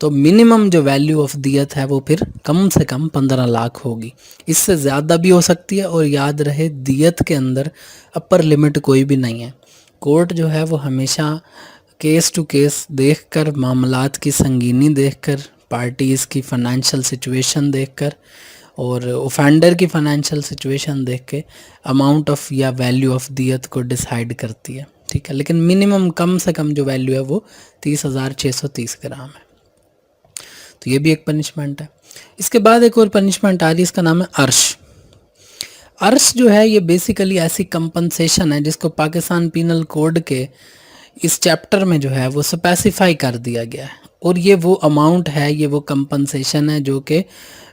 تو منیمم جو value of دیت ہے وہ پھر کم سے کم 15 لاکھ ہوگی. اس سے زیادہ بھی ہو سکتی ہے، اور یاد رہے دیت کے اندر اپر لمٹ کوئی بھی نہیں ہے. کورٹ جو ہے وہ ہمیشہ کیس ٹو کیس دیکھ کر، معاملات کی سنگینی دیکھ کر، پارٹیز کی فائنینشیل سچویشن دیکھ کر اور اوفینڈر کی فائنینشیل سچویشن دیکھ کے اماؤنٹ آف یا ویلیو آف دیت کو ڈیسائیڈ کرتی ہے. ٹھیک ہے، لیکن منیمم کم سے کم جو ویلیو ہے وہ 30,630 گرام ہے. تو یہ بھی ایک پنشمنٹ ہے. اس کے بعد ایک اور پنشمنٹ آ رہی ہے، اس کا نام ہے عرش. عرش جو ہے یہ بیسیکلی ایسی کمپنسیشن ہے جس کو پاکستان پینل کوڈ کے اس چیپٹر میں جو ہے وہ سپیسیفائی کر دیا گیا ہے، اور یہ وہ اماؤنٹ ہے، یہ وہ کمپنسیشن ہے جو کہ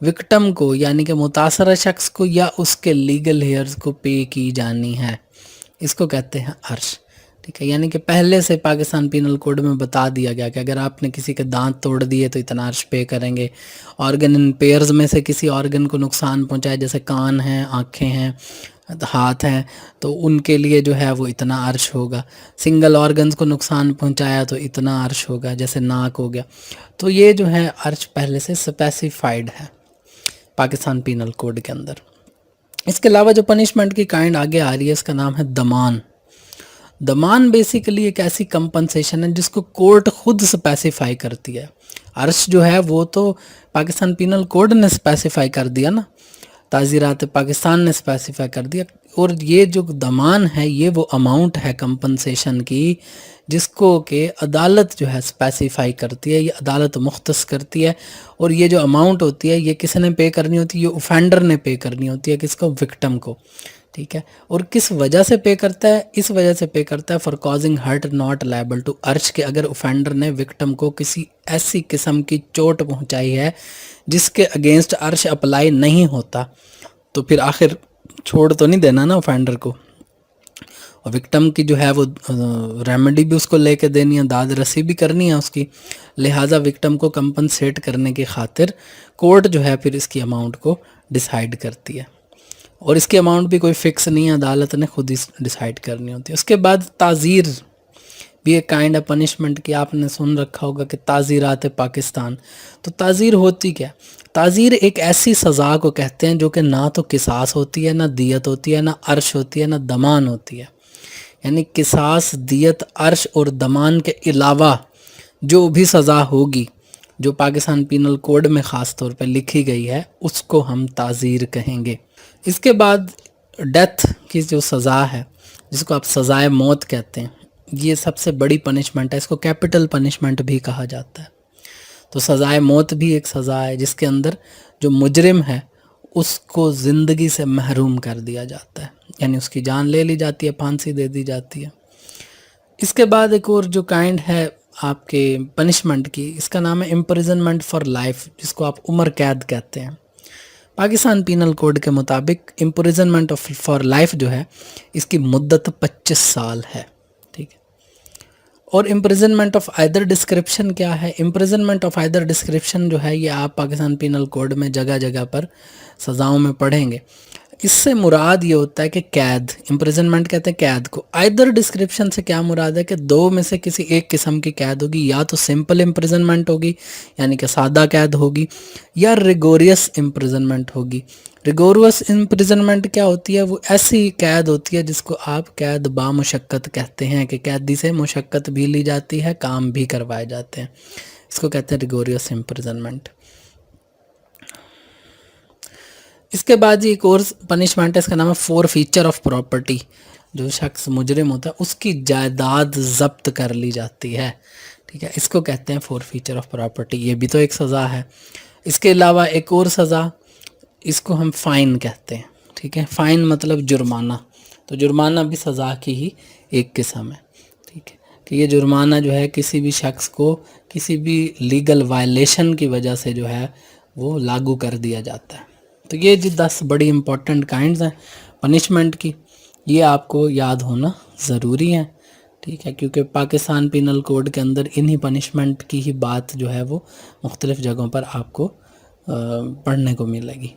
وکٹم کو یعنی کہ متاثرہ شخص کو یا اس کے لیگل ہیئرز کو پے کی جانی ہے. اس کو کہتے ہیں عرش. ٹھیک ہے، یعنی کہ پہلے سے پاکستان پینل کوڈ میں بتا دیا گیا کہ اگر آپ نے کسی کے دانت توڑ دیے تو اتنا عرش پے کریں گے. آرگن ان پیئرز میں سے کسی آرگن کو نقصان پہنچائے، جیسے کان ہیں، آنکھیں ہیں، ہاتھ ہیں، تو ان کے لیے جو ہے وہ اتنا عرش ہوگا. سنگل آرگنز کو نقصان پہنچایا تو اتنا عرش ہوگا، جیسے ناک ہو گیا. تو یہ جو ہے عرش پہلے سے اسپیسیفائڈ ہے پاکستان پینل کوڈ کے اندر. اس کے علاوہ جو پنشمنٹ کی کائنڈ آگے آ رہی ہے اس کا نام ہے دمان. دمان بیسیکلی ایک ایسی کمپنسیشن ہے جس کو کورٹ خود اسپیسیفائی کرتی ہے. عرش جو ہے وہ تو پاکستان پینل کوڈ نے اسپیسیفائی کر دیا نا، تعزیرات پاکستان نے اسپیسیفائی کر دیا، اور یہ جو دمان ہے یہ وہ اماؤنٹ ہے کمپنسیشن کی جس کو کہ عدالت جو ہے اسپیسیفائی کرتی ہے، یہ عدالت مختص کرتی ہے. اور یہ جو اماؤنٹ ہوتی ہے یہ کس نے پے کرنی ہوتی ہے؟ یہ اوفینڈر نے پے کرنی ہوتی ہے. کس کو؟ وکٹم کو. ٹھیک ہے، اور کس وجہ سے پے کرتا ہے؟ اس وجہ سے پے کرتا ہے for causing hurt not liable to عرش، کہ اگر اوفینڈر نے وکٹم کو کسی ایسی قسم کی چوٹ پہنچائی ہے جس کے اگینسٹ عرش اپلائی نہیں ہوتا، تو پھر آخر چھوڑ تو نہیں دینا نا اوفینڈر کو، اور وکٹم کی جو ہے وہ ریمیڈی بھی اس کو لے کے دینی ہے، داد رسی بھی کرنی ہے اس کی. لہٰذا وکٹم کو کمپنسیٹ کرنے کی خاطر کورٹ جو ہے پھر اس کی اماؤنٹ کو ڈیسائیڈ کرتی ہے، اور اس کی اماؤنٹ بھی کوئی فکس نہیں ہے، عدالت نے خود ہی ڈیسائیڈ کرنی ہوتی ہے. اس کے بعد تعزیر بھی ایک کائنڈ آف پنشمنٹ کی آپ نے سن رکھا ہوگا کہ تعزیرات پاکستان. تو تعزیر ہوتی کیا؟ تعزیر ایک ایسی سزا کو کہتے ہیں جو کہ نہ تو قصاص ہوتی ہے، نہ دیت ہوتی ہے، نہ عرش ہوتی ہے، نہ دمان ہوتی ہے. یعنی قصاص، دیت، عرش اور دمان کے علاوہ جو بھی سزا ہوگی جو پاکستان پینل کوڈ میں خاص طور پہ لکھی گئی ہے اس کو ہم تعزیر کہیں گے. اس کے بعد ڈیتھ کی جو سزا ہے جس کو آپ سزائے موت کہتے ہیں، یہ سب سے بڑی پنشمنٹ ہے، اس کو کیپٹل پنشمنٹ بھی کہا جاتا ہے. تو سزائے موت بھی ایک سزا ہے جس کے اندر جو مجرم ہے اس کو زندگی سے محروم کر دیا جاتا ہے، یعنی اس کی جان لے لی جاتی ہے، پھانسی دے دی جاتی ہے. اس کے بعد ایک اور جو کائنڈ ہے آپ کے پنشمنٹ کی، اس کا نام ہے امپریزنمنٹ فار لائف، جس کو آپ عمر قید کہتے ہیں. پاکستان پینل کوڈ کے مطابق امپریزنمنٹ فار لائف جو ہے اس کی مدت 25 سال ہے. ٹھیک ہے، اور امپریزنمنٹ آف آئدر ڈسکرپشن کیا ہے؟ امپریزنمنٹ آف آئدر ڈسکرپشن جو ہے یہ آپ پاکستان پینل کوڈ میں جگہ جگہ پر سزاؤں میں پڑھیں گے. اس سے مراد یہ ہوتا ہے کہ قید، امپریزنمنٹ کہتے ہیں قید کو. آئدر ڈسکرپشن سے کیا مراد ہے کہ دو میں سے کسی ایک قسم کی قید ہوگی، یا تو سمپل امپریزنمنٹ ہوگی یعنی کہ سادہ قید ہوگی، یا ریگوریس امپریزنمنٹ ہوگی. ریگوریس امپریزنمنٹ کیا ہوتی ہے؟ وہ ایسی قید ہوتی ہے جس کو آپ قید با مشقت کہتے ہیں، کہ قیدی سے مشقت بھی لی جاتی ہے، کام بھی کروائے جاتے ہیں. اس کو کہتے ہیں ریگوریس امپریزنمنٹ. اس کے بعد ایک اور پنشمنٹ ہے، اس کا نام ہے فور فیچر آف پراپرٹی. جو شخص مجرم ہوتا ہے اس کی جائیداد ضبط کر لی جاتی ہے. ٹھیک ہے، اس کو کہتے ہیں فور فیچر آف پراپرٹی. یہ بھی تو ایک سزا ہے. اس کے علاوہ ایک اور سزا، اس کو ہم فائن کہتے ہیں. ٹھیک ہے، فائن مطلب جرمانہ. تو جرمانہ بھی سزا کی ہی ایک قسم ہے. ٹھیک ہے، کہ یہ جرمانہ جو ہے کسی بھی شخص کو کسی بھی لیگل وائلیشن کی وجہ سے جو ہے وہ لاگو کر دیا جاتا ہے. تو یہ جو 10 بڑی امپورٹنٹ کائنڈز ہیں پنشمنٹ کی، یہ آپ کو یاد ہونا ضروری ہے. ٹھیک ہے، کیونکہ پاکستان پینل کوڈ کے اندر انہی پنشمنٹ کی ہی بات جو ہے وہ مختلف جگہوں پر آپ کو پڑھنے کو ملے گی.